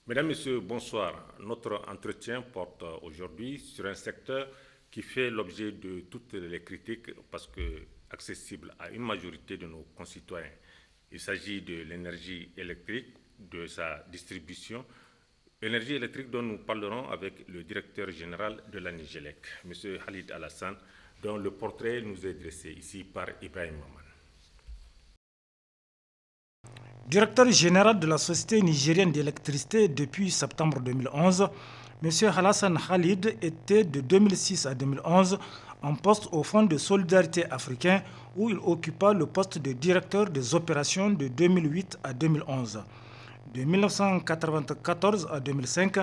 Mesdames, Messieurs, bonsoir. Notre entretien porte aujourd'hui sur un secteur qui fait l'objet de toutes les critiques parce que accessible à une majorité de nos concitoyens. Il s'agit de l'énergie électrique, de sa distribution. Énergie électrique dont nous parlerons avec le directeur général de la Nigélec, M. Khalid Alassane, dont le portrait nous est dressé ici par Ibrahim Maman. Directeur général de la Société nigérienne d'électricité depuis septembre 2011, M. Alassane Khalid était de 2006 à 2011 en poste au Fonds de solidarité africain où il occupa le poste de directeur des opérations de 2008 à 2011. De 1994 à 2005,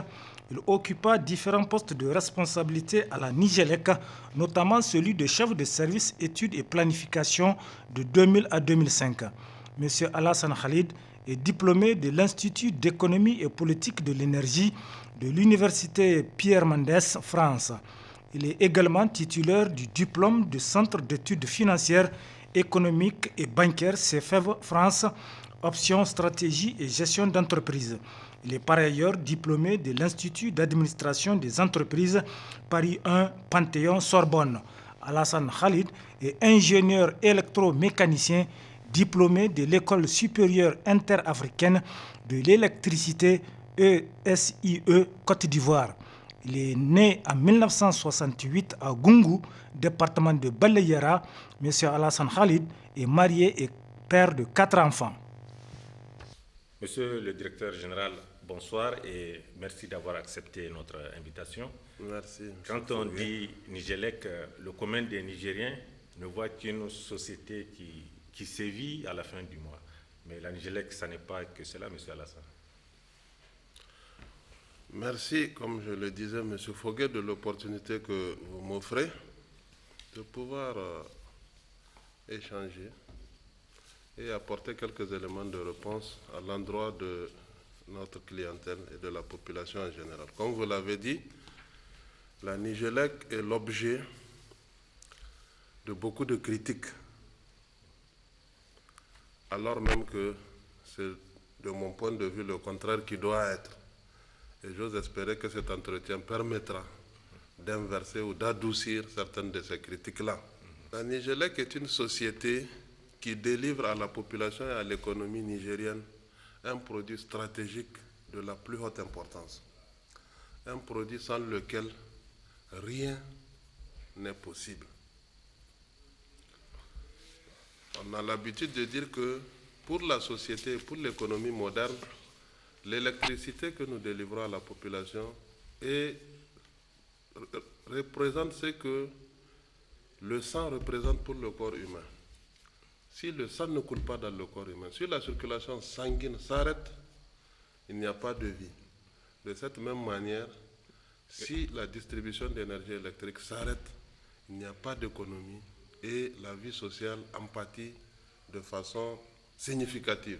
il occupa différents postes de responsabilité à la Nigélec, notamment celui de chef de service études et planification de 2000 à 2005. M. Alassane Khalid est diplômé de l'Institut d'économie et politique de l'énergie de l'Université Pierre Mendès, France. Il est également titulaire du diplôme du Centre d'études financières, économiques et bancaires CEFEV France, option stratégie et gestion d'entreprise. Il est par ailleurs diplômé de l'Institut d'administration des entreprises Paris 1 Panthéon-Sorbonne. Alassane Khalid est ingénieur électromécanicien diplômé de l'École supérieure interafricaine de l'électricité ESIE Côte d'Ivoire. Il est né en 1968 à Gungu, département de Baleyara. M. Alassane Khalid est marié et père de 4 enfants. Monsieur le directeur général, bonsoir et merci d'avoir accepté notre invitation. Merci. Quand on dit Nigélec, le commun des Nigériens ne voit qu'une société qui sévit à la fin du mois. Mais la Nigélec, ça n'est pas que cela, M. Alassane. Merci, comme je le disais, M. Foguet, de l'opportunité que vous m'offrez de pouvoir échanger et apporter quelques éléments de réponse à l'endroit de notre clientèle et de la population en général. Comme vous l'avez dit, la Nigélec est l'objet de beaucoup de critiques, alors même que c'est, de mon point de vue, le contraire qui doit être. Et j'ose espérer que cet entretien permettra d'inverser ou d'adoucir certaines de ces critiques-là. La Nigélec est une société qui délivre à la population et à l'économie nigérienne un produit stratégique de la plus haute importance. Un produit sans lequel rien n'est possible. On a l'habitude de dire que pour la société et pour l'économie moderne, l'électricité que nous délivrons à la population représente ce que le sang représente pour le corps humain. Si le sang ne coule pas dans le corps humain, si la circulation sanguine s'arrête, il n'y a pas de vie. De cette même manière, si la distribution d'énergie électrique s'arrête, il n'y a pas d'économie et la vie sociale en pâtit de façon significative.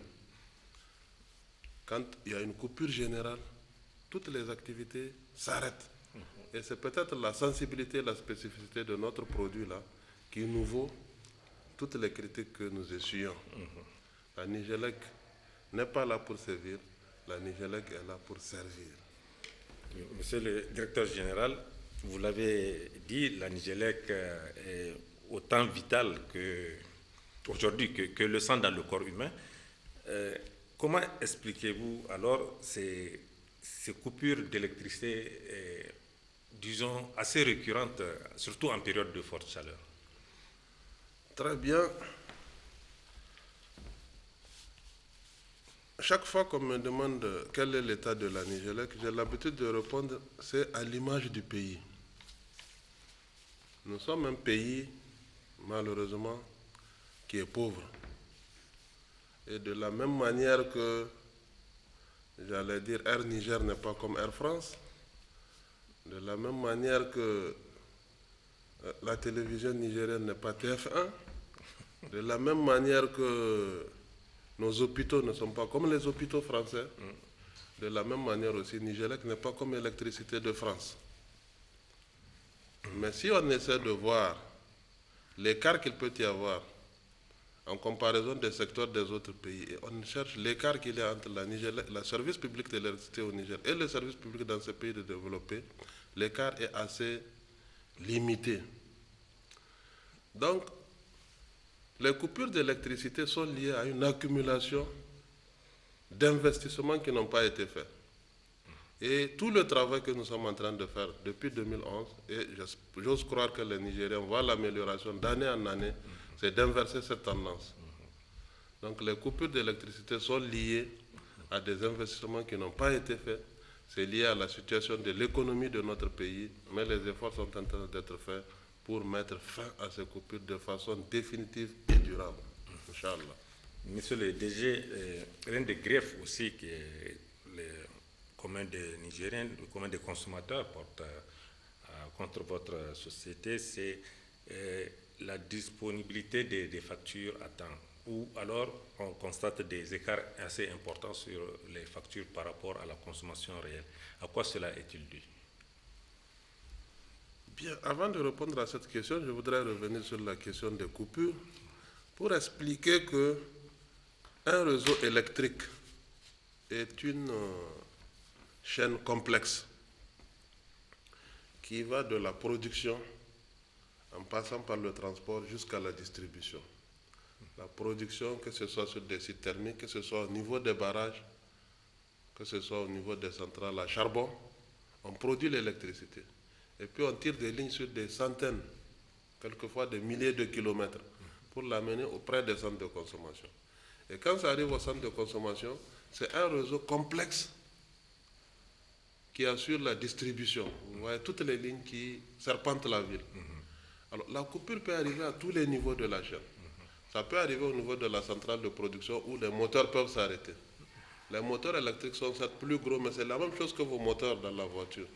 Quand il y a une coupure générale, toutes les activités s'arrêtent. Et c'est peut-être la sensibilité et la spécificité de notre produit-là qui nous vaut toutes les critiques que nous essuyons. La Nigélec n'est pas là pour servir, la Nigélec est là pour servir. Monsieur le directeur général, vous l'avez dit, la Nigélec est autant vitale aujourd'hui que le sang dans le corps humain. Comment expliquez-vous alors ces coupures d'électricité, disons, assez récurrentes, surtout en période de forte chaleur? Très bien. Chaque fois qu'on me demande quel est l'état de la Nigélec, j'ai l'habitude de répondre, c'est à l'image du pays. Nous sommes un pays, malheureusement, qui est pauvre. Et de la même manière que, j'allais dire, Air Niger n'est pas comme Air France, de la même manière que la télévision nigérienne n'est pas TF1, de la même manière que nos hôpitaux ne sont pas comme les hôpitaux français, de la même manière aussi Nigélec n'est pas comme l'électricité de France. Mais si on essaie de voir l'écart qu'il peut y avoir en comparaison des secteurs des autres pays. Et on cherche l'écart qu'il y a entre le service public de l'électricité au Niger et le service public dans ces pays développés. L'écart est assez limité. Donc, les coupures d'électricité sont liées à une accumulation d'investissements qui n'ont pas été faits. Et tout le travail que nous sommes en train de faire depuis 2011, et j'ose croire que les Nigériens voient l'amélioration d'année en année, c'est d'inverser cette tendance. Donc les coupures d'électricité sont liées à des investissements qui n'ont pas été faits. C'est lié à la situation de l'économie de notre pays, mais les efforts sont en train d'être faits pour mettre fin à ces coupures de façon définitive et durable. Inch'Allah. Monsieur le DG, l'un des griefs aussi que le commun des Nigériens, le commun des consommateurs porte contre votre société, c'est la disponibilité des factures à temps. Ou alors on constate des écarts assez importants sur les factures par rapport à la consommation réelle. À quoi cela est-il dû? Bien, avant de répondre à cette question, je voudrais revenir sur la question des coupures pour expliquer que un réseau électrique est une chaîne complexe qui va de la production en passant par le transport jusqu'à la distribution. La production, que ce soit sur des sites thermiques, que ce soit au niveau des barrages, que ce soit au niveau des centrales à charbon, on produit l'électricité. Et puis on tire des lignes sur des centaines, quelquefois des milliers de kilomètres, pour l'amener auprès des centres de consommation. Et quand ça arrive au centre de consommation, c'est un réseau complexe qui assure la distribution. Vous voyez toutes les lignes qui serpentent la ville. Alors la coupure peut arriver à tous les niveaux de la chaîne. Ça peut arriver au niveau de la centrale de production où les moteurs peuvent s'arrêter. Les moteurs électriques sont certes plus gros, mais c'est la même chose que vos moteurs dans la voiture.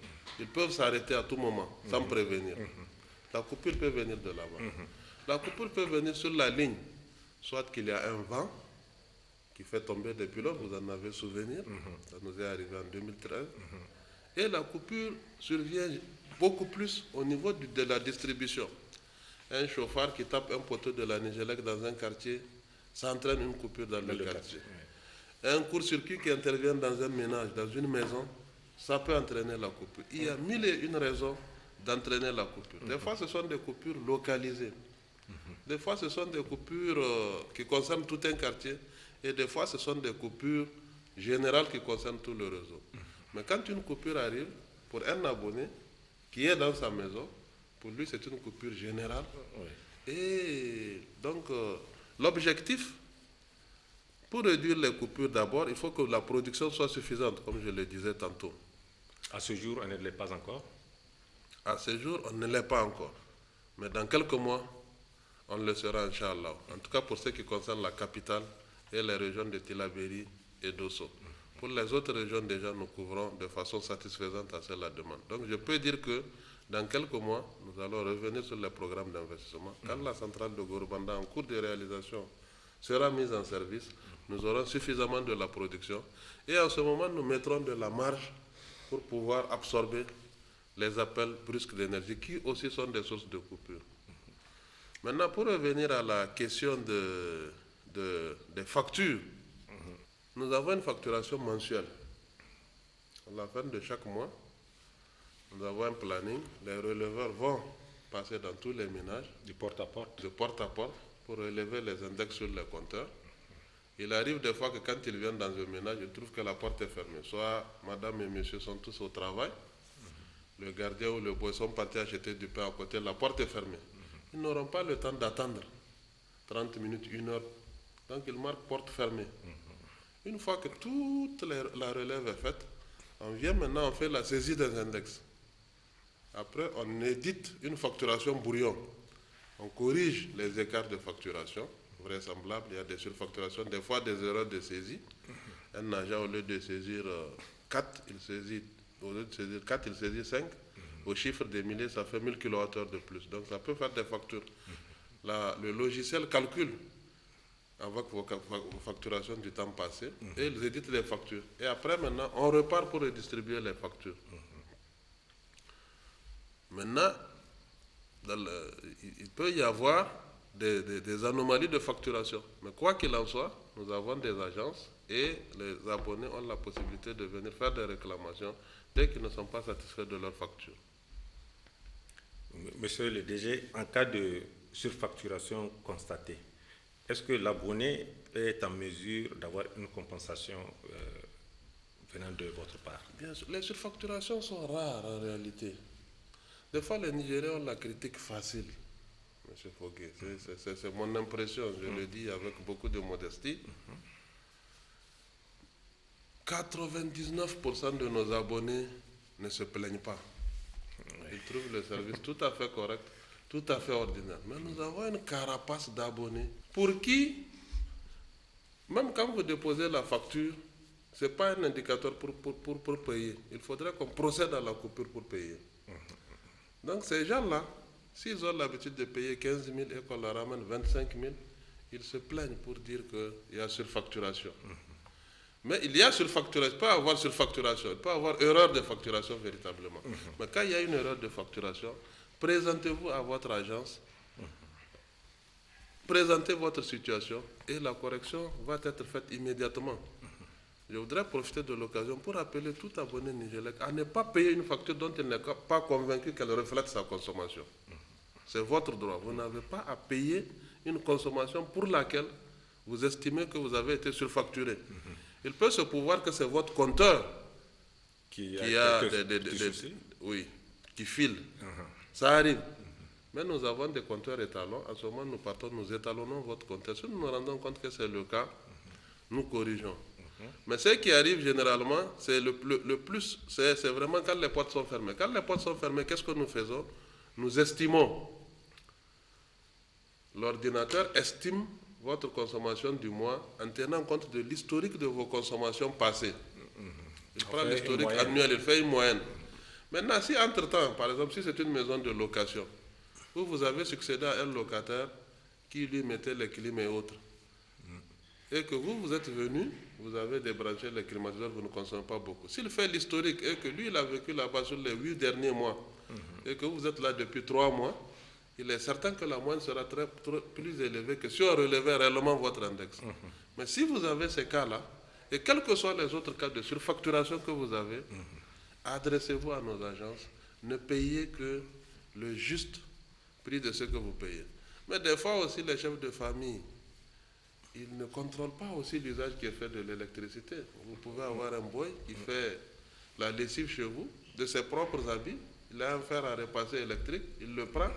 Ils peuvent s'arrêter à tout moment, sans prévenir. La coupure peut venir de là-bas. La coupure peut venir sur la ligne, soit qu'il y a un vent qui fait tomber des pylônes, vous en avez souvenir, ça nous est arrivé en 2013. Et la coupure survient beaucoup plus au niveau de la distribution. Un chauffard qui tape un poteau de la Nigélec dans un quartier, ça entraîne une coupure dans le quartier. Un court-circuit qui intervient dans un ménage, dans une maison, ça peut entraîner la coupure. Il y a mille et une raisons d'entraîner la coupure. Des fois, ce sont des coupures localisées. Des fois, ce sont des coupures qui concernent tout un quartier. Et des fois, ce sont des coupures générales qui concernent tout le réseau. Mais quand une coupure arrive, pour un abonné qui est dans sa maison, pour lui, c'est une coupure générale. Et donc, l'objectif, pour réduire les coupures d'abord, il faut que la production soit suffisante, comme je le disais tantôt. À ce jour, on ne l'est pas encore? À ce jour, on ne l'est pas encore. Mais dans quelques mois, on le sera, Inch'Allah. En tout cas, pour ce qui concerne la capitale et les régions de Tillabéri et d'Osso. Pour les autres régions, déjà, nous couvrons de façon satisfaisante à la demande. Donc, je peux dire que dans quelques mois, nous allons revenir sur les programmes d'investissement. Quand la centrale de Gorobanda, en cours de réalisation, sera mise en service, nous aurons suffisamment de la production. Et en ce moment, nous mettrons de la marge pour pouvoir absorber les appels brusques d'énergie, qui aussi sont des sources de coupure. Maintenant, pour revenir à la question des factures, nous avons une facturation mensuelle. À la fin de chaque mois, nous avons un planning. Les releveurs vont passer dans tous les ménages, Du porte-à-porte. de porte à porte, pour relever les index sur les compteurs. Il arrive des fois que quand ils viennent dans un ménage, ils trouvent que la porte est fermée. Soit madame et monsieur sont tous au travail, le gardien ou le boy sont partis acheter du pain à côté, la porte est fermée. Ils n'auront pas le temps d'attendre 30 minutes, 1 heure. Donc ils marquent porte fermée. Une fois que toute la relève est faite, on vient maintenant, on fait la saisie des index. Après, on édite une facturation brouillon. On corrige les écarts de facturation vraisemblables. Il y a des surfacturations, des fois des erreurs de saisie. Un agent, au lieu de saisir 4, il saisit 5. Au chiffre des milliers, ça fait 1000 kWh de plus. Donc ça peut faire des factures. Le logiciel calcule avec vos facturations du temps passé et ils éditent les factures. Et après, maintenant, on repart pour redistribuer les factures. Maintenant, il peut y avoir des anomalies de facturation. Mais quoi qu'il en soit, nous avons des agences et les abonnés ont la possibilité de venir faire des réclamations dès qu'ils ne sont pas satisfaits de leur facture. Monsieur le DG, en cas de surfacturation constatée, est-ce que l'abonné est en mesure d'avoir une compensation venant de votre part? Bien sûr, les surfacturations sont rares en réalité. Des fois, les Nigériens ont la critique facile, M. Foguet. C'est mon impression, je le dis avec beaucoup de modestie. 99% de nos abonnés ne se plaignent pas. Ils trouvent le service tout à fait correct, tout à fait ordinaire. Mais nous avons une carapace d'abonnés pour qui, même quand vous déposez la facture, ce n'est pas un indicateur pour payer. Il faudrait qu'on procède à la coupure pour payer. Donc ces gens-là, s'ils ont l'habitude de payer 15 000 et qu'on leur ramène 25 000, ils se plaignent pour dire qu'il y a surfacturation. Mais il y a surfacturation, il peut y avoir surfacturation, il peut y avoir erreur de facturation véritablement. Mais quand il y a une erreur de facturation, présentez-vous à votre agence, présentez votre situation et la correction va être faite immédiatement. Je voudrais profiter de l'occasion pour appeler tout abonné Nigélec à ne pas payer une facture dont il n'est pas convaincu qu'elle reflète sa consommation. C'est votre droit. Vous n'avez pas à payer une consommation pour laquelle vous estimez que vous avez été surfacturé. Il peut se pouvoir que c'est votre compteur qui file. Ça arrive. Mais nous avons des compteurs étalons. À ce moment, nous partons, nous étalonnons votre compteur. Si nous nous rendons compte que c'est le cas, nous corrigeons. Mais ce qui arrive généralement, c'est le plus, c'est vraiment quand les portes sont fermées. Quand les portes sont fermées, qu'est-ce que nous faisons? Nous estimons. L'ordinateur estime votre consommation du mois en tenant compte de l'historique de vos consommations passées. Il prend l'historique annuel, il fait une moyenne. Maintenant, si entre-temps, par exemple, si c'est une maison de location, vous avez succédé à un locataire qui lui mettait les clim et autres, et que vous êtes venu, vous avez débranché les climatiseurs, vous ne consommez pas beaucoup. S'il fait l'historique et que lui, il a vécu là-bas sur les 8 derniers mois, et que vous êtes là depuis 3 mois, il est certain que la moyenne sera plus élevée que si on relevait réellement votre index. Mais si vous avez ces cas-là, et quels que soient les autres cas de surfacturation que vous avez, adressez-vous à nos agences, ne payez que le juste prix de ce que vous payez. Mais des fois aussi, les chefs de famille, ils ne contrôlent pas aussi l'usage qui est fait de l'électricité. Vous pouvez avoir un boy qui fait la lessive chez vous, de ses propres habits, il a un fer à repasser électrique, il le prend,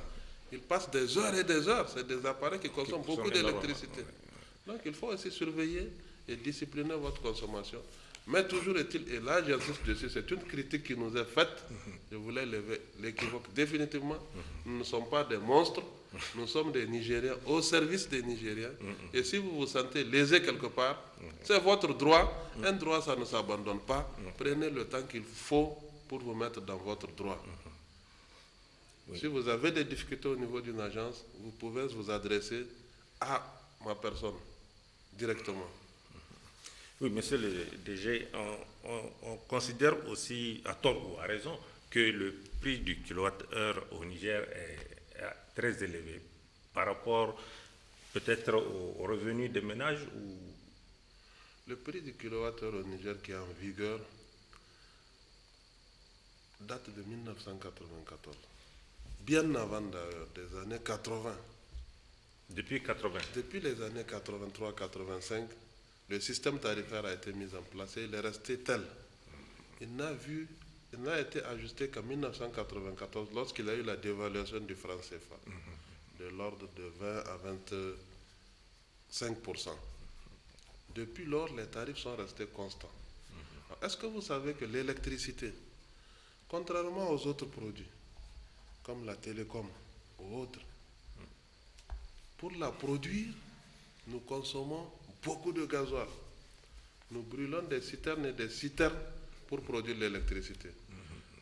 il passe des heures et des heures. C'est des appareils qui consomment beaucoup d'électricité. Donc il faut aussi surveiller et discipliner votre consommation. Mais toujours est-il, et là j'insiste dessus, c'est une critique qui nous est faite, je voulais lever l'équivoque définitivement, nous ne sommes pas des monstres, nous sommes des Nigériens au service des Nigériens, et si vous vous sentez lésé quelque part, c'est votre droit, un droit ça ne s'abandonne pas, prenez le temps qu'il faut pour vous mettre dans votre droit. Si vous avez des difficultés au niveau d'une agence, vous pouvez vous adresser à ma personne directement. Oui, monsieur le DG, on considère aussi, à tort ou à raison, que le prix du kilowattheure au Niger est très élevé par rapport peut-être aux revenus des ménages ou... Le prix du kilowattheure au Niger qui est en vigueur date de 1994, bien avant d'ailleurs, des années 80. Depuis 80? Depuis les années 83-85, le système tarifaire a été mis en place et il est resté tel. Il n'a été ajusté qu'en 1994 lorsqu'il y a eu la dévaluation du franc CFA de l'ordre de 20 à 25%. Depuis lors, les tarifs sont restés constants. Est-ce que vous savez que l'électricité, contrairement aux autres produits, comme la télécom ou autres, pour la produire, nous consommons beaucoup de gasoil. Nous brûlons des citernes et des citernes pour produire l'électricité.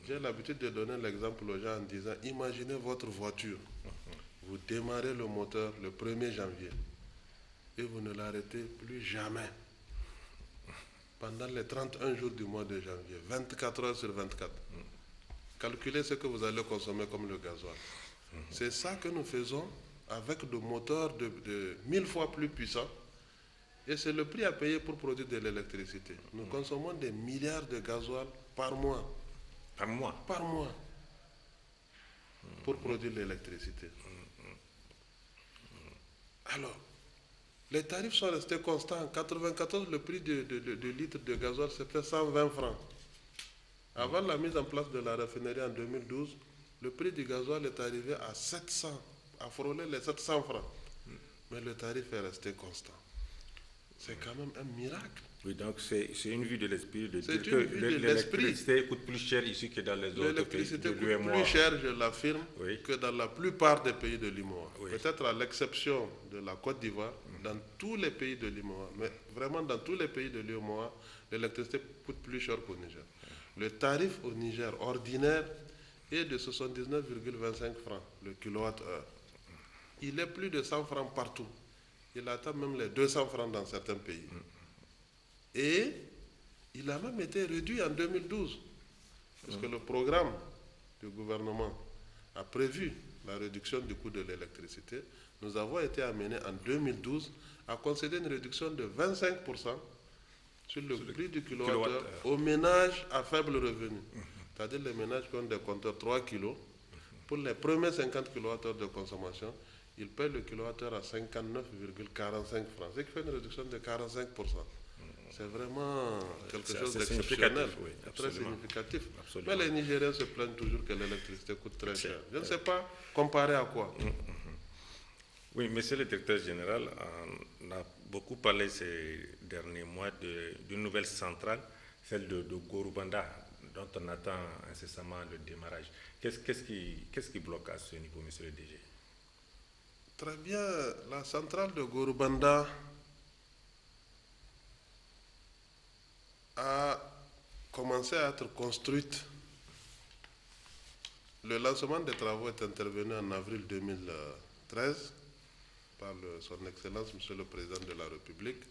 J'ai l'habitude de donner l'exemple aux gens en disant, imaginez votre voiture. Vous démarrez le moteur le 1er janvier et vous ne l'arrêtez plus jamais. Pendant les 31 jours du mois de janvier, 24 heures sur 24. Calculez ce que vous allez consommer comme le gasoil. C'est ça que nous faisons avec des moteurs de 1000 fois plus puissants. Et c'est le prix à payer pour produire de l'électricité. Nous consommons des milliards de gasoil par mois. Par mois? Par mois. Pour produire l'électricité. Alors, les tarifs sont restés constants. En 1994, le prix de litre de gasoil, c'était 120 francs. Avant la mise en place de la raffinerie en 2012, le prix du gasoil est arrivé à 700, à frôler les 700 francs. Mais le tarif est resté constant. C'est quand même un miracle. Oui, donc c'est une vue de l'esprit de dire que vue de l'électricité coûte plus cher ici que dans les autres pays. L'électricité coûte l'UEMOA. plus cher, je l'affirme, Oui. que dans la plupart des pays de l'UEMOA. Oui. Peut-être à l'exception de la Côte d'Ivoire, dans tous les pays de l'UEMOA, mais vraiment dans tous les pays de l'UEMOA, l'électricité coûte plus cher qu'au Niger. Le tarif au Niger ordinaire est de 79,25 francs le kilowattheure. Il est plus de 100 francs partout. Il atteint même les 200 francs dans certains pays. Et il a même été réduit en 2012. Parce que le programme du gouvernement a prévu la réduction du coût de l'électricité. Nous avons été amenés en 2012 à concéder une réduction de 25% sur le prix du kilowattheure aux ménages à faible revenu. C'est-à-dire les ménages qui ont des compteurs 3 kg. Pour les premiers 50 kWh de consommation, ils paient le kilowattheure à 59,45 francs. Ce qui fait une réduction de 45%. C'est vraiment quelque chose d'exceptionnel, oui, très significatif. Absolument. Mais les Nigériens se plaignent toujours que l'électricité coûte très cher. Je ne sais pas comparer à quoi. Oui, monsieur le directeur général, on a beaucoup parlé ces derniers mois d'une nouvelle centrale, celle de Gorubanda, dont on attend incessamment le démarrage. Qu'est-ce qui bloque à ce niveau, monsieur le DG? Très bien, la centrale de Gorubanda a commencé à être construite. Le lancement des travaux est intervenu en avril 2013 par son Excellence, Monsieur le Président de la République.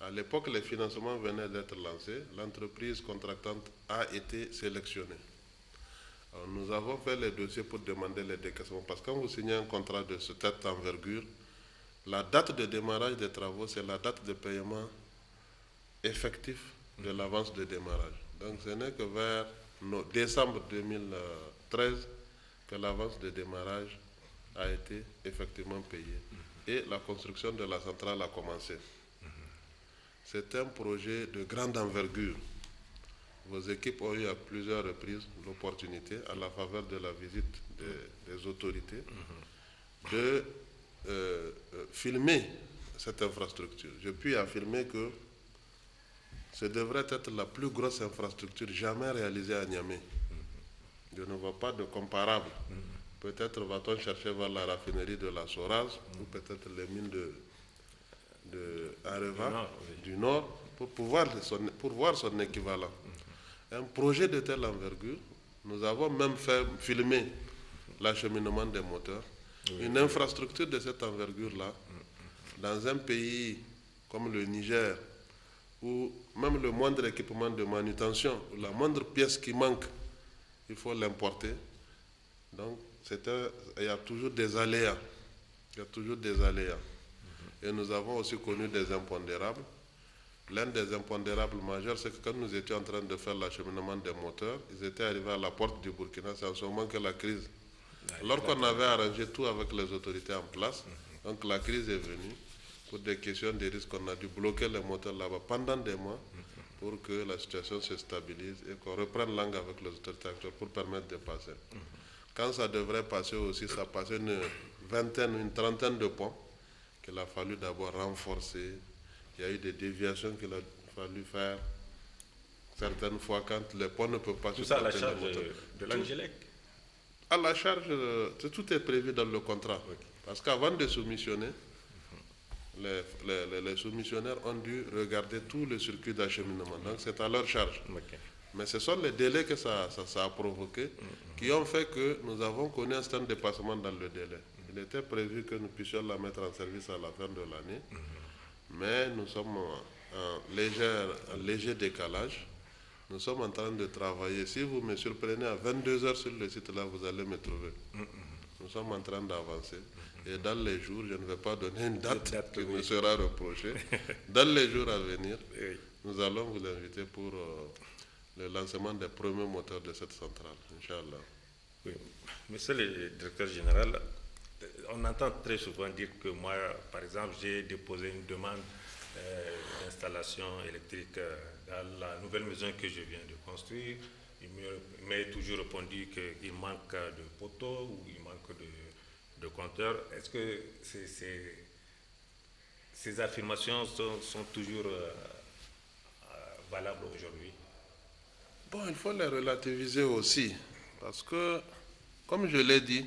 À l'époque, les financements venaient d'être lancés. L'entreprise contractante a été sélectionnée. Alors, nous avons fait les dossiers pour demander les décaissements. Parce que quand vous signez un contrat de cette envergure, la date de démarrage des travaux, c'est la date de paiement effectif de l'avance de démarrage. Donc ce n'est que vers décembre 2013 que l'avance de démarrage a été effectivement payée. Et la construction de la centrale a commencé. C'est un projet de grande envergure. Vos équipes ont eu à plusieurs reprises l'opportunité, à la faveur de la visite des autorités, de filmer cette infrastructure. Je puis affirmer que ce devrait être la plus grosse infrastructure jamais réalisée à Niamey. Je ne vois pas de comparable. Peut-être va-t-on chercher vers la raffinerie de la Soraz ou peut-être les mines de Areva du Nord pour voir son équivalent. Un projet de telle envergure, nous avons même fait filmer l'acheminement des moteurs. Une infrastructure de cette envergure-là, dans un pays comme le Niger, où même le moindre équipement de manutention, la moindre pièce qui manque, il faut l'importer. Donc, il y a toujours des aléas. Il y a toujours des aléas. Et nous avons aussi connu des impondérables. L'un des impondérables majeurs, c'est que quand nous étions en train de faire l'acheminement des moteurs, ils étaient arrivés à la porte du Burkina. C'est en ce moment que la crise... Alors qu'on avait arrangé tout avec les autorités en place, donc la crise est venue. Pour des questions de risque, on a dû bloquer les moteurs là-bas pendant des mois pour que la situation se stabilise et qu'on reprenne langue avec les autorités actuelles pour permettre de passer. Quand ça devrait passer aussi, ça passait une trentaine de ponts qu'il a fallu d'abord renforcer. Il y a eu des déviations qu'il a fallu faire certaines fois quand les ponts ne peuvent pas tout ça à la charge de l'Angélec. À la charge, tout est prévu dans le contrat. Okay. Parce qu'avant de soumissionner, les soumissionnaires ont dû regarder tout le circuit d'acheminement. Donc c'est à leur charge. Okay. Mais ce sont les délais que ça a provoqué qui ont fait que nous avons connu un certain dépassement dans le délai. Il était prévu que nous puissions la mettre en service à la fin de l'année. Mais nous sommes en léger décalage. Nous sommes en train de travailler. Si vous me surprenez à 22h sur le site, là, vous allez me trouver. Nous sommes en train d'avancer. Et dans les jours, je ne vais pas donner une date qui me sera reprochée. Dans les jours à venir, nous allons vous inviter pour le lancement des premiers moteurs de cette centrale, Inch'Allah. Oui. Monsieur le directeur général, on entend très souvent dire que moi, par exemple, j'ai déposé une demande d'installation électrique dans la nouvelle maison que je viens de construire. Il m'est toujours répondu qu'il manque de poteaux ou il manque de compteurs. Est-ce que ces affirmations sont toujours valables aujourd'hui? Bon, il faut les relativiser aussi, parce que, comme je l'ai dit,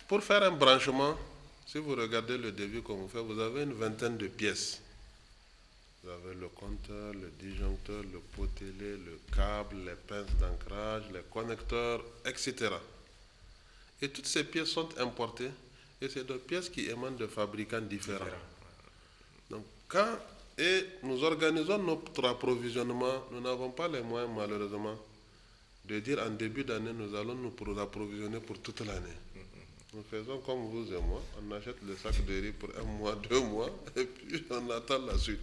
pour faire un branchement, si vous regardez le devis qu'on vous fait, vous avez une vingtaine de pièces. Vous avez le compteur, le disjoncteur, le potelet, le câble, les pinces d'ancrage, les connecteurs, etc. Et toutes ces pièces sont importées et c'est des pièces qui émanent de fabricants différents. Donc, et nous organisons notre approvisionnement, nous n'avons pas les moyens malheureusement de dire en début d'année nous allons nous approvisionner pour toute l'année. Nous faisons comme vous et moi, on achète le sac de riz pour 1 mois, 2 mois et puis on attend la suite.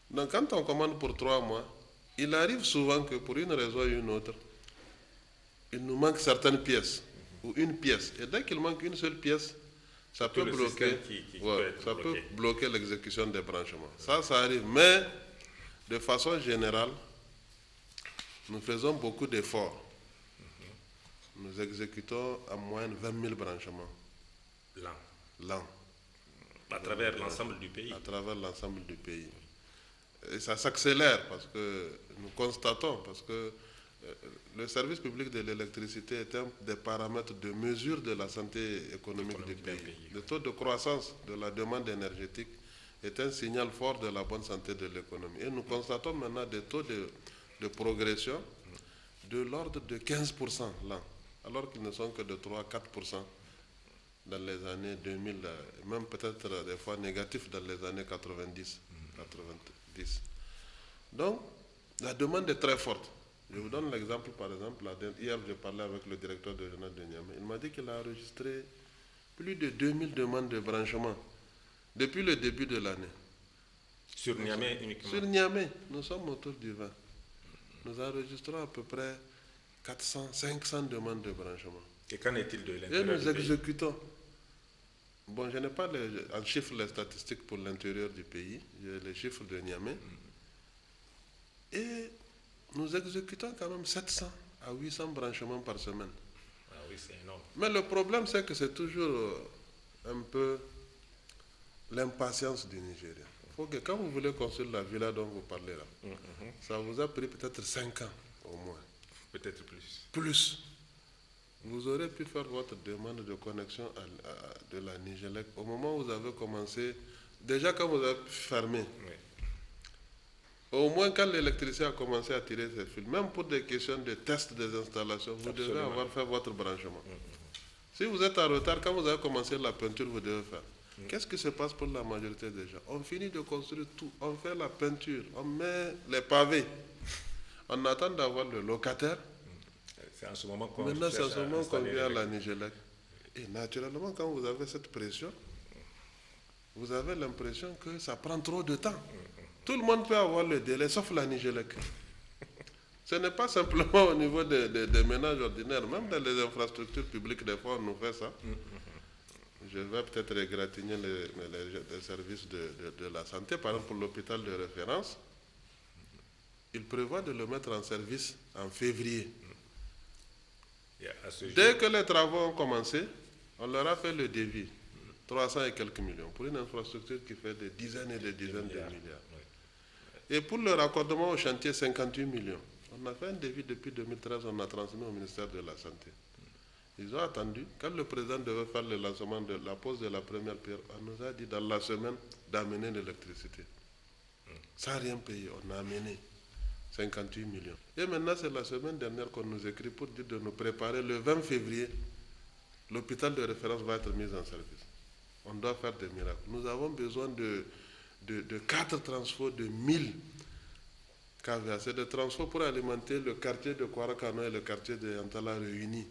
Donc quand on commande pour 3 mois, il arrive souvent que pour une raison ou une autre, il nous manque certaines pièces ou une pièce. Et dès qu'il manque une seule pièce, ça peut bloquer, bloquer l'exécution des branchements. Ça arrive. Mais de façon générale, nous faisons beaucoup d'efforts. Nous exécutons en moyenne 20 000 branchements. L'an. À travers l'ensemble du pays. À travers l'ensemble du pays. Et ça s'accélère parce que nous constatons, parce que le service public de l'électricité est un des paramètres de mesure de la santé économique du pays. Le taux de croissance de la demande énergétique est un signal fort de la bonne santé de l'économie. Et nous constatons maintenant des taux de progression de l'ordre de 15% l'an, alors qu'ils ne sont que de 3-4% dans les années 2000, même peut-être des fois négatifs dans les années 90. Donc, la demande est très forte. Je vous donne l'exemple, par exemple, hier j'ai parlé avec le directeur régional de Niamey. Il m'a dit qu'il a enregistré plus de 2000 demandes de branchement depuis le début de l'année. Sur Niamey uniquement? Sur Niamey, nous sommes autour du 20. Nous enregistrons à peu près 400-500 demandes de branchement. Et qu'en est-il de l'intérieur? Et nous exécutons. Bon, je n'ai pas en chiffres les statistiques pour l'intérieur du pays, j'ai les chiffres de Niamey. Et nous exécutons quand même 700 à 800 branchements par semaine. Ah oui, c'est énorme. Mais le problème, c'est que c'est toujours un peu l'impatience du Nigérien. Il faut que quand vous voulez construire la villa dont vous parlez là, ça vous a pris peut-être 5 ans au moins. Peut-être plus. Plus. Vous aurez pu faire votre demande de connexion de la Nigélec au moment où vous avez commencé, déjà quand vous avez fermé. Oui. Au moins quand l'électricien a commencé à tirer ses fils, même pour des questions de test des installations, vous devez avoir fait votre branchement. Si vous êtes en retard, quand vous avez commencé la peinture, vous devez faire. Qu'est-ce qui se passe pour la majorité des gens? On finit de construire tout, on fait la peinture, on met les pavés, on attend d'avoir le locataire. C'est en ce moment qu'on vient à la Nigélec. Et naturellement, quand vous avez cette pression, vous avez l'impression que ça prend trop de temps. Tout le monde peut avoir le délai, sauf la Nigélec. Ce n'est pas simplement au niveau des ménages ordinaires, même dans les infrastructures publiques, des fois on nous fait ça. Je vais peut-être égratigner les services de la santé. Par exemple, pour l'hôpital de référence, il prévoit de le mettre en service en février. Dès que les travaux ont commencé, on leur a fait le devis, 300 et quelques millions, pour une infrastructure qui fait des dizaines et des dizaines de milliards. Et pour le raccordement au chantier, 58 millions. On a fait un devis depuis 2013, on a transmis au ministère de la Santé. Ils ont attendu, quand le président devait faire le lancement de la pose de la première pierre, on nous a dit dans la semaine d'amener l'électricité. Sans rien payer, on a amené 58 millions. Et maintenant, c'est la semaine dernière qu'on nous écrit pour dire de nous préparer. Le 20 février, l'hôpital de référence va être mis en service. On doit faire des miracles. Nous avons besoin de 4 transferts de 1000 kVA. C'est des transferts pour alimenter le quartier de Kouarakano et le quartier de Yantala réunis.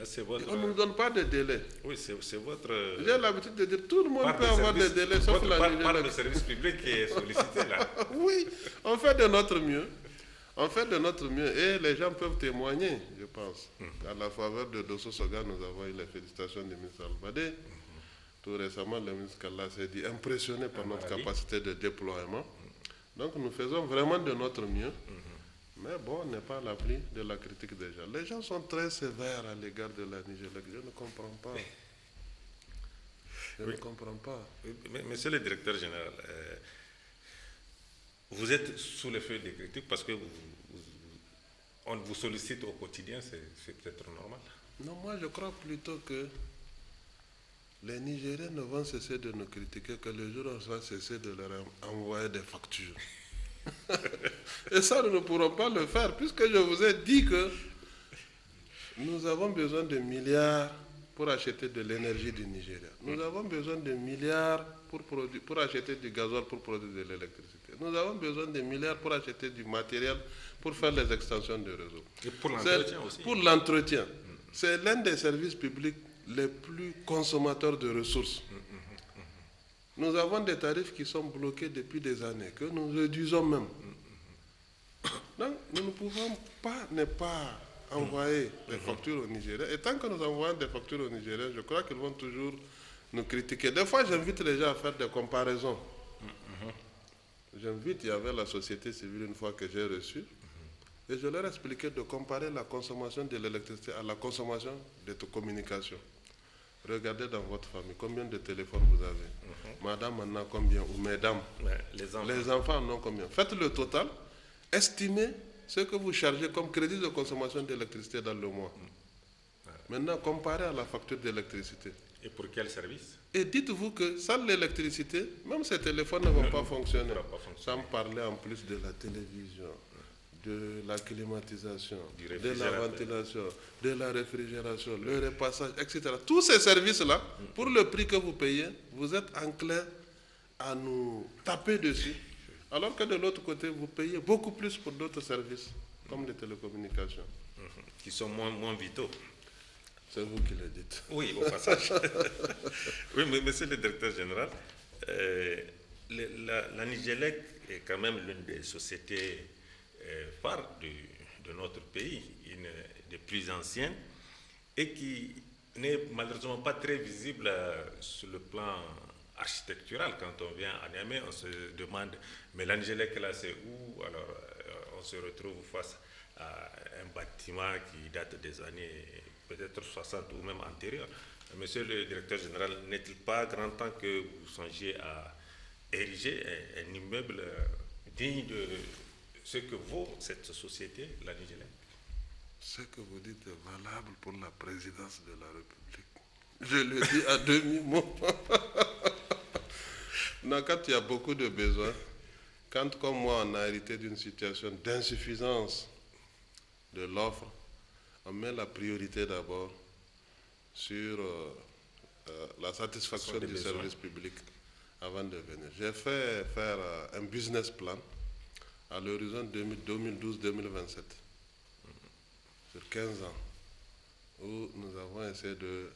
Là, c'est votre... On ne nous donne pas de délai. Oui, c'est votre... J'ai l'habitude de dire tout le monde peut avoir des délais, sauf la Nigélec. Par le service public qui est sollicité là. Oui, on fait de notre mieux. On fait de notre mieux et les gens peuvent témoigner, je pense. À la faveur de Dosso Soga, nous avons eu les félicitations du ministre Albadé. Tout récemment, le ministre Kalla s'est dit impressionné par notre capacité de déploiement. Donc nous faisons vraiment de notre mieux. Mais bon, on n'est pas à l'abri de la critique des gens. Les gens sont très sévères à l'égard de la Nigélec. Je ne comprends pas. Je ne comprends pas. Monsieur le directeur général, vous êtes sous le feu des critiques parce que on vous sollicite au quotidien, c'est peut-être normal. Non, moi je crois plutôt que les Nigériens ne vont cesser de nous critiquer que le jour où on va cesser de leur envoyer des factures. Et ça, nous ne pourrons pas le faire, puisque je vous ai dit que nous avons besoin de milliards pour acheter de l'énergie du Nigeria. Nous avons besoin de milliards pour acheter du gasoil pour produire de l'électricité. Nous avons besoin de milliards pour acheter du matériel pour faire les extensions de réseau. Et pour l'entretien aussi. Pour l'entretien. C'est l'un des services publics les plus consommateurs de ressources. Nous avons des tarifs qui sont bloqués depuis des années, que nous réduisons même. Donc, nous ne pouvons pas ne pas envoyer des factures au Nigeria. Et tant que nous envoyons des factures au Nigeria, je crois qu'ils vont toujours nous critiquer. Des fois, j'invite les gens à faire des comparaisons. Il y avait la société civile une fois que j'ai reçu, et je leur ai expliqué de comparer la consommation de l'électricité à la consommation de communication. Regardez dans votre famille, combien de téléphones vous avez. Madame en a combien, ou mesdames. Les enfants en ont combien. Faites le total, estimez ce que vous chargez comme crédit de consommation d'électricité dans le mois. Maintenant, comparez à la facture d'électricité. Et pour quel service? Et dites-vous que sans l'électricité, même ces téléphones ne vont pas fonctionner. Sans parler en plus de la télévision, de la climatisation, de la ventilation, de la réfrigération, le repassage, etc. Tous ces services-là, pour le prix que vous payez, vous êtes enclin à nous taper dessus, alors que de l'autre côté, vous payez beaucoup plus pour d'autres services, comme les télécommunications. Qui sont moins vitaux. C'est vous qui le dites. Oui, au passage. Oui, mais monsieur le directeur général, la Nigélec est quand même l'une des sociétés phare de notre pays, une des plus anciennes, et qui n'est malheureusement pas très visible sur le plan architectural. Quand on vient à Niamey, on se demande, mais la Nigélec là c'est où? Alors on se retrouve face à un bâtiment qui date des années peut-être 60 ou même antérieures. Monsieur le directeur général, n'est-il pas grand temps que vous songiez à ériger un immeuble digne de ce que vaut cette société, la Nigélec? Ce que vous dites est valable pour la présidence de la République. Je le dis à demi-mot. Non, quand il y a beaucoup de besoins, quand comme moi on a hérité d'une situation d'insuffisance de l'offre, on met la priorité d'abord sur la satisfaction du service public avant de venir. J'ai fait faire un business plan à l'horizon 2012-2027, sur 15 ans, où nous avons essayé de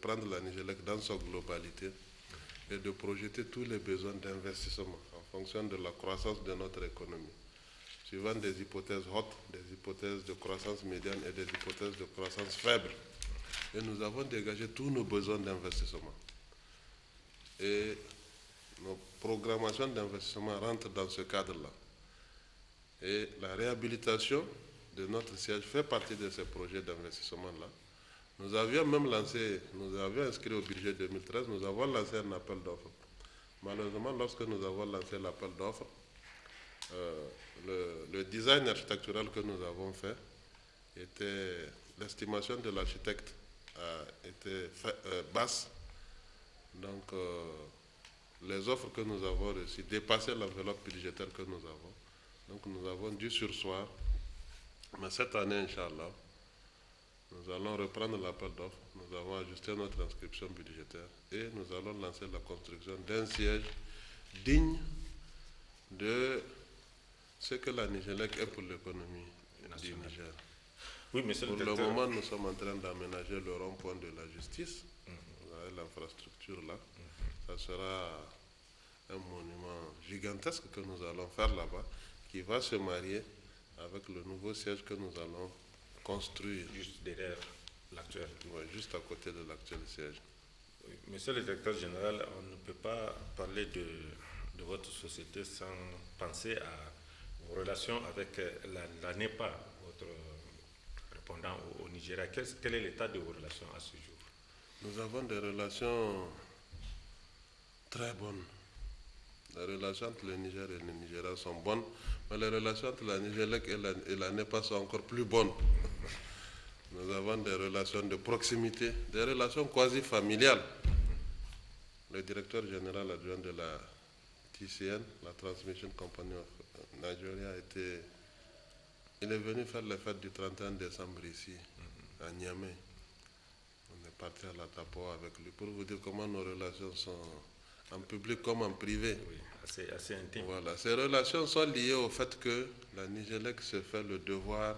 prendre la Nigélec dans sa globalité et de projeter tous les besoins d'investissement en fonction de la croissance de notre économie, suivant des hypothèses hautes, des hypothèses de croissance médiane et des hypothèses de croissance faible. Et nous avons dégagé tous nos besoins d'investissement. Et nos programmations d'investissement rentrent dans ce cadre-là. Et la réhabilitation de notre siège fait partie de ces projets d'investissement-là. Nous avions même lancé, nous avions inscrit au budget 2013, nous avons lancé un appel d'offres. Malheureusement, lorsque nous avons lancé l'appel d'offres, le design architectural que nous avons fait, l'estimation de l'architecte était basse. Donc, les offres que nous avons reçues dépassaient l'enveloppe budgétaire que nous avons. Donc, nous avons dû surseoir. Mais cette année, Inch'Allah, nous allons reprendre l'appel d'offres. Nous avons ajusté notre inscription budgétaire et nous allons lancer la construction d'un siège digne de ce que la Nigélec est pour l'économie du Niger. Oui, monsieur le Pour le directeur. moment, nous sommes en train d'aménager le rond-point de la justice. Vous avez l'infrastructure là. Ça sera un monument gigantesque que nous allons faire là-bas, qui va se marier avec le nouveau siège que nous allons construire. Juste derrière l'actuel. Ouais, juste à côté de l'actuel siège. Oui. Monsieur le directeur général, on ne peut pas parler de votre société sans penser à vos relations avec la NEPA, votre répondant au Nigeria. Quel est l'état de vos relations à ce jour? Nous avons des relations très bonnes. Les relations entre le Niger et le Nigeria sont bonnes, mais les relations entre la Nigélec et la NEPA sont encore plus bonnes. Nous avons des relations de proximité, des relations quasi familiales. Le directeur général adjoint de la TCN, la Transmission Company of Nigeria, il est venu faire les fêtes du 31 décembre ici, à Niamey. On est parti à la Tapo avec lui pour vous dire comment nos relations sont en public comme en privé. Oui, assez intime. Voilà. Ces relations sont liées au fait que la Nigélec se fait le devoir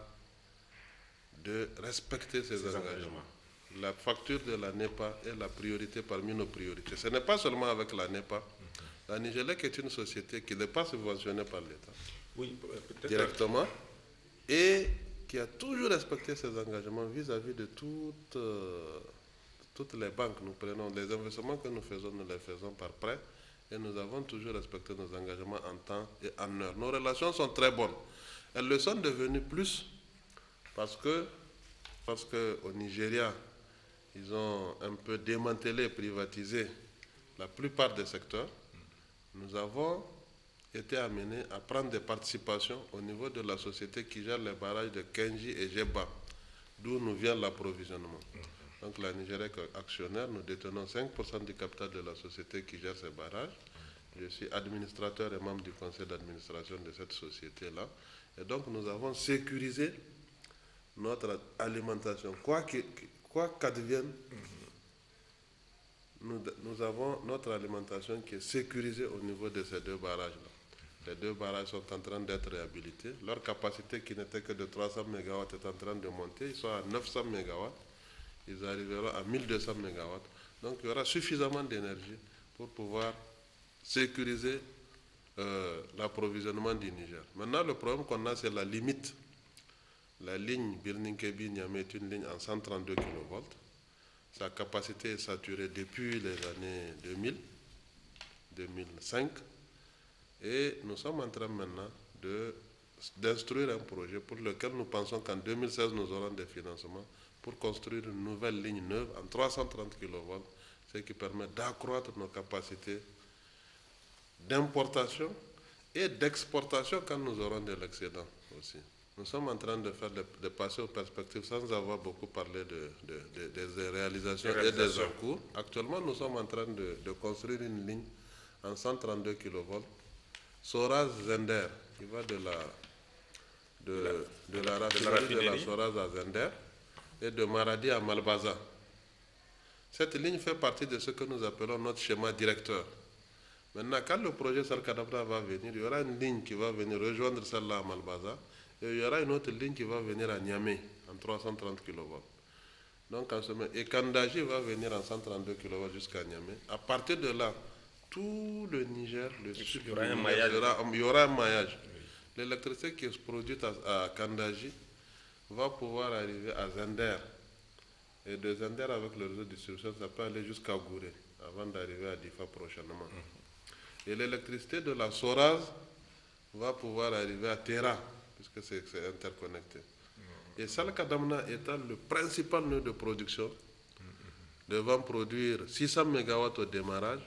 de respecter ses engagements. La facture de la NEPA est la priorité parmi nos priorités. Ce n'est pas seulement avec la NEPA. La Nigélec est une société qui n'est pas subventionnée par l'État Oui, peut-être directement et qui a toujours respecté ses engagements vis-à-vis de toutes les banques. Nous prenons les investissements que nous les faisons par prêt et nous avons toujours respecté nos engagements en temps et en heure. Nos relations sont très bonnes. Elles le sont devenues plus parce que au Nigeria, ils ont un peu démantelé et privatisé la plupart des secteurs. Nous avons été amenés à prendre des participations au niveau de la société qui gère les barrages de Kenji et Jeba, d'où nous vient l'approvisionnement. Donc la Nigeria est actionnaire, nous détenons 5% du capital de la société qui gère ces barrages. Je suis administrateur et membre du conseil d'administration de cette société-là. Et donc nous avons sécurisé notre alimentation. Quoi qu'advienne, nous avons notre alimentation qui est sécurisée au niveau de ces deux barrages-là. Les deux barrages sont en train d'être réhabilités. Leur capacité qui n'était que de 300 MW est en train de monter. Ils sont à 900 MW. Ils arriveront à 1200 MW. Donc il y aura suffisamment d'énergie pour pouvoir sécuriser l'approvisionnement du Niger. Maintenant, le problème qu'on a, c'est la limite. La ligne Birninkebi-Niamey est une ligne en 132 kV. Sa capacité est saturée depuis les années 2000, 2005. Et nous sommes en train maintenant d'instruire un projet pour lequel nous pensons qu'en 2016, nous aurons des financements pour construire une nouvelle ligne neuve en 330 kV, ce qui permet d'accroître nos capacités d'importation et d'exportation quand nous aurons de l'excédent aussi. Nous sommes en train de passer aux perspectives sans avoir beaucoup parlé des réalisations et des encours. Actuellement, nous sommes en train de construire une ligne en 132 kV, Soraz-Zender, qui va de la raffinerie de la Soraz à Zender et de Maradi à Malbaza. Cette ligne fait partie de ce que nous appelons notre schéma directeur. Maintenant, quand le projet Salkadabra va venir, il y aura une ligne qui va venir rejoindre celle-là à Malbaza et il y aura une autre ligne qui va venir à Niamey en 330 kV. Donc, en ce moment, et Kandaji va venir en 132 kV jusqu'à Niamey. À partir de là, tout le Niger, il y aura un maillage. L'électricité qui est produite à Kandaji va pouvoir arriver à Zender. Et de Zender, avec le réseau de distribution, ça peut aller jusqu'à Gouré, avant d'arriver à Difa prochainement. Et l'électricité de la Soraz va pouvoir arriver à Terra, puisque c'est interconnecté. Et Salkadamna étant le principal nœud de production, devant produire 600 MW au démarrage,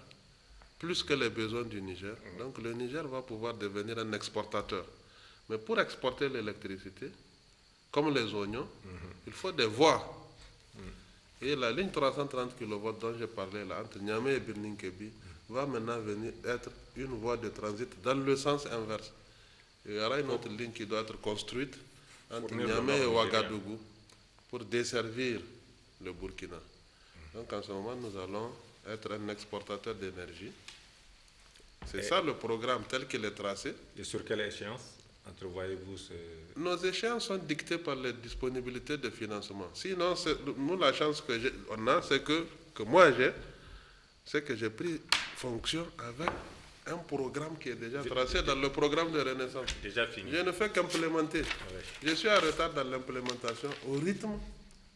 plus que les besoins du Niger. Donc le Niger va pouvoir devenir un exportateur. Mais pour exporter l'électricité, comme les oignons, il faut des voies. Et la ligne 330 kV dont j'ai parlé là, entre Niamey et Birninkebi, va maintenant venir être une voie de transit dans le sens inverse. Il y aura une autre ligne qui doit être construite entre Niamey et Ouagadougou pour desservir le Burkina. Donc en ce moment, nous allons être un exportateur d'énergie. C'est ça le programme tel qu'il est tracé. Et sur quelle échéance? entrevoyez-vous ce... Nos échéances sont dictées par les disponibilités de financement. Sinon, nous, la chance qu'on a, c'est que moi j'ai, c'est que j'ai pris fonction avec un programme qui est déjà tracé dans le programme de Renaissance. Déjà fini. Je ne fais qu'implémenter. Ouais. Je suis en retard dans l'implémentation au rythme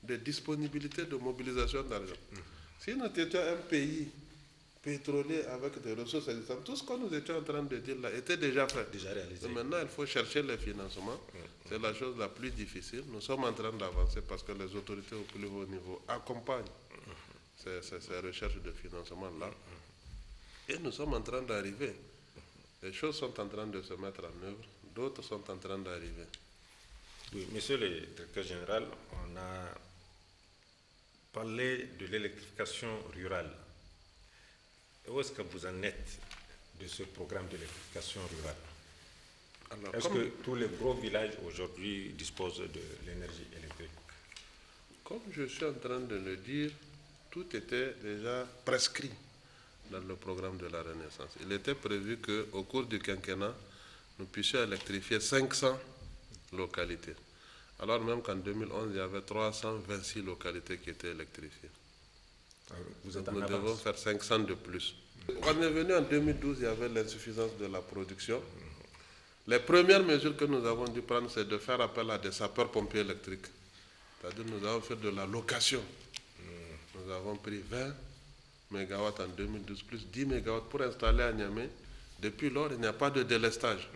des disponibilités de mobilisation d'argent. Si nous étions un pays pétrolier avec des ressources existantes, tout ce que nous étions en train de dire là était déjà fait. Déjà réalisé. Maintenant, il faut chercher les financements. C'est la chose la plus difficile. Nous sommes en train d'avancer parce que les autorités au plus haut niveau accompagnent ces recherches de financement-là. Et nous sommes en train d'arriver. Les choses sont en train de se mettre en œuvre. D'autres sont en train d'arriver. Oui, monsieur le directeur général, on a parlé de l'électrification rurale. Où est-ce que vous en êtes de ce programme d'électrification rurale? Est-ce que tous les gros villages aujourd'hui disposent de l'énergie électrique? Comme je suis en train de le dire, tout était déjà prescrit dans le programme de la Renaissance. Il était prévu qu'au cours du quinquennat, nous puissions électrifier 500 localités. Alors même qu'en 2011, il y avait 326 localités qui étaient électrifiées. Nous devons faire 500 de plus. Quand on est venu en 2012, il y avait l'insuffisance de la production. Les premières mesures que nous avons dû prendre, c'est de faire appel à des sapeurs-pompiers électriques. C'est-à-dire que nous avons fait de la location. Nous avons pris 20 MW en 2012, plus 10 MW pour installer à Niamey. Depuis lors, il n'y a pas de délestage.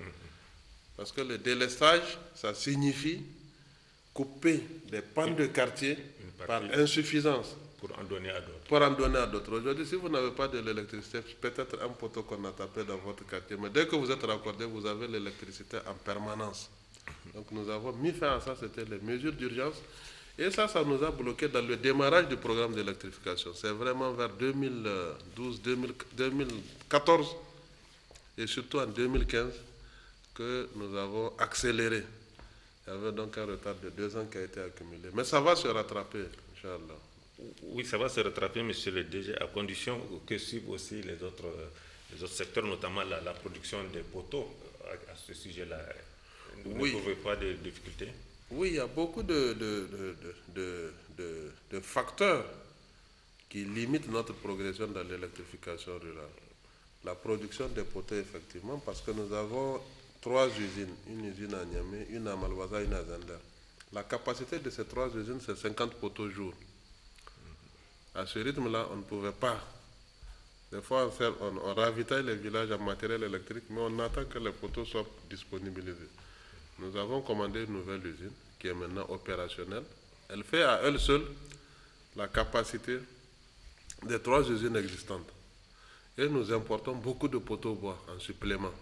Parce que le délestage, ça signifie couper des pans de quartier par insuffisance. Pour en donner à d'autres. Pour en donner à d'autres. Aujourd'hui, si vous n'avez pas de l'électricité, peut-être un poteau qu'on a tapé dans votre quartier, mais dès que vous êtes raccordé, vous avez l'électricité en permanence. Donc nous avons mis fin à ça, c'était les mesures d'urgence. Et ça nous a bloqué dans le démarrage du programme d'électrification. C'est vraiment vers 2012, 2014 et surtout en 2015 que nous avons accéléré. Il y avait donc un retard de 2 ans qui a été accumulé. Mais ça va se rattraper, Inch'Allah. Oui, ça va se rattraper, monsieur le DG, à condition que suivent aussi les autres secteurs, notamment la production des poteaux à ce sujet-là. Vous ne trouvez pas de difficultés? Oui, il y a beaucoup de facteurs qui limitent notre progression dans l'électrification rurale. La production des poteaux, effectivement, parce que nous avons 3 usines, une usine à Niamey, une à Malbaza, une à Zander. La capacité de ces 3 usines, c'est 50 poteaux jour. À ce rythme-là, on ne pouvait pas. Des fois, on ravitaille les villages en matériel électrique, mais on attend que les poteaux soient disponibilisés. Nous avons commandé une nouvelle usine qui est maintenant opérationnelle. Elle fait à elle seule la capacité des 3 usines existantes. Et nous importons beaucoup de poteaux bois en supplément.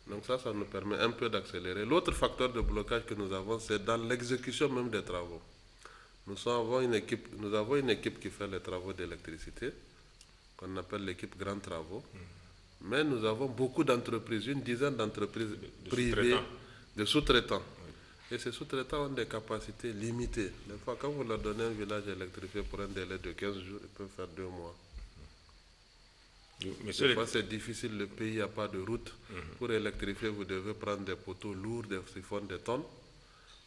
Donc ça nous permet un peu d'accélérer. L'autre facteur de blocage que nous avons, c'est dans l'exécution même des travaux. Nous avons une équipe qui fait les travaux d'électricité, qu'on appelle l'équipe Grands Travaux. Mais nous avons beaucoup d'entreprises, une dizaine d'entreprises privées, de sous-traitants. Et ces sous-traitants ont des capacités limitées. Des fois, quand vous leur donnez un village électrifié pour un délai de 15 jours, ils peuvent faire 2 mois. Des fois, c'est difficile, le pays n'a pas de route. Pour électrifier, vous devez prendre des poteaux lourds, des siphons, des tonnes.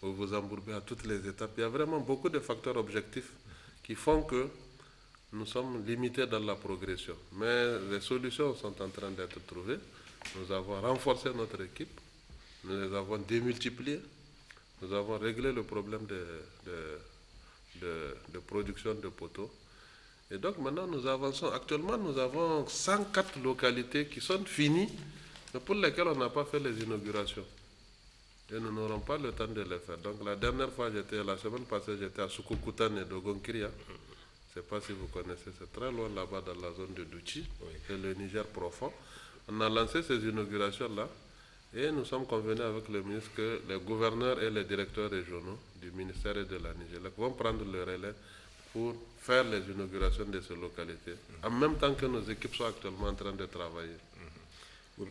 Vous vous embourbez à toutes les étapes. Il y a vraiment beaucoup de facteurs objectifs qui font que nous sommes limités dans la progression. Mais les solutions sont en train d'être trouvées. Nous avons renforcé notre équipe. Nous les avons démultipliés. Nous avons réglé le problème de production de poteaux. Et donc maintenant, nous avançons. Actuellement, nous avons 104 localités qui sont finies, mais pour lesquelles on n'a pas fait les inaugurations. Et nous n'aurons pas le temps de les faire. Donc la dernière fois, la semaine passée, j'étais à Soukoukoutan et Dogonkiria. Je ne sais pas si vous connaissez, c'est très loin là-bas dans la zone de Douchi, c'est le Niger profond. On a lancé ces inaugurations-là et nous sommes convenus avec le ministre que les gouverneurs et les directeurs régionaux du ministère et de la Nigélec vont prendre le relais pour faire les inaugurations de ces localités, en même temps que nos équipes sont actuellement en train de travailler.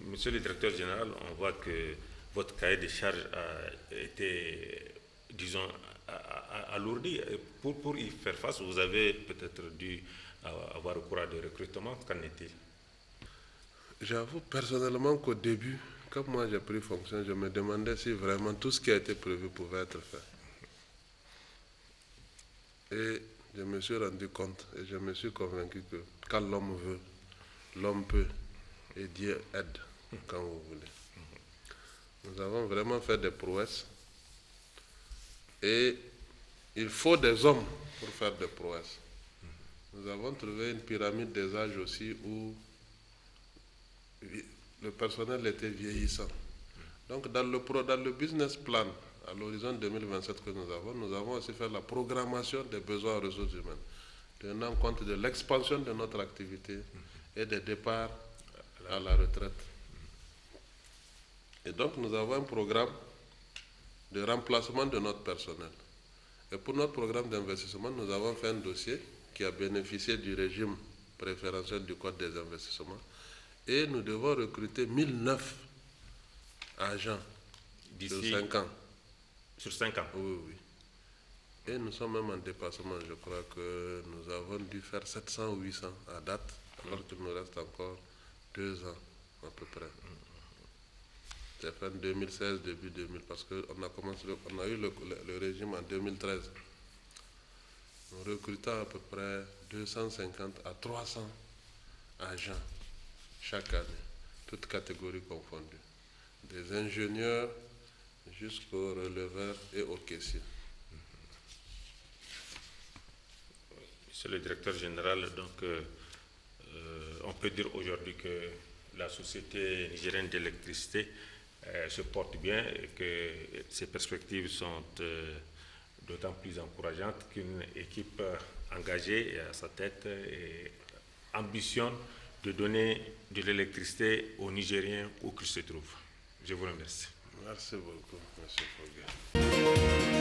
Monsieur le directeur général, on voit que votre cahier de charges a été, disons, alourdi. Pour y faire face, vous avez peut-être dû avoir recours à des recrutements. Qu'en est-il? J'avoue personnellement qu'au début, Comme moi j'ai pris fonction, je me demandais si vraiment tout ce qui a été prévu pouvait être fait. Et je me suis rendu compte et je me suis convaincu que quand l'homme veut, l'homme peut et Dieu aide quand vous voulez. Nous avons vraiment fait des prouesses et il faut des hommes pour faire des prouesses. Nous avons trouvé une pyramide des âges aussi où le personnel était vieillissant. Donc dans le business plan à l'horizon 2027 que nous avons aussi fait la programmation des besoins en ressources humaines, tenant compte de l'expansion de notre activité et des départs à la retraite. Et donc nous avons un programme de remplacement de notre personnel. Et pour notre programme d'investissement, nous avons fait un dossier qui a bénéficié du régime préférentiel du Code des investissements. Et nous devons recruter 1009 agents sur 5 ans. Sur 5 ans? Oui, oui. Et nous sommes même en dépassement. Je crois que nous avons dû faire 700 ou 800 à date, alors qu'il nous reste encore 2 ans à peu près. C'est fin 2016, début 2000, parce qu'on a eu le régime en 2013. Nous recrutons à peu près 250 à 300 agents chaque année, toutes catégories confondues, des ingénieurs jusqu'aux releveurs et aux caissiers. Monsieur le directeur général, donc on peut dire aujourd'hui que la société nigérienne d'électricité se porte bien et que ses perspectives sont d'autant plus encourageantes qu'une équipe engagée à sa tête et ambitionne de donner de l'électricité aux Nigériens où qu'ils se trouvent. Je vous remercie. Merci beaucoup, M. Fogel.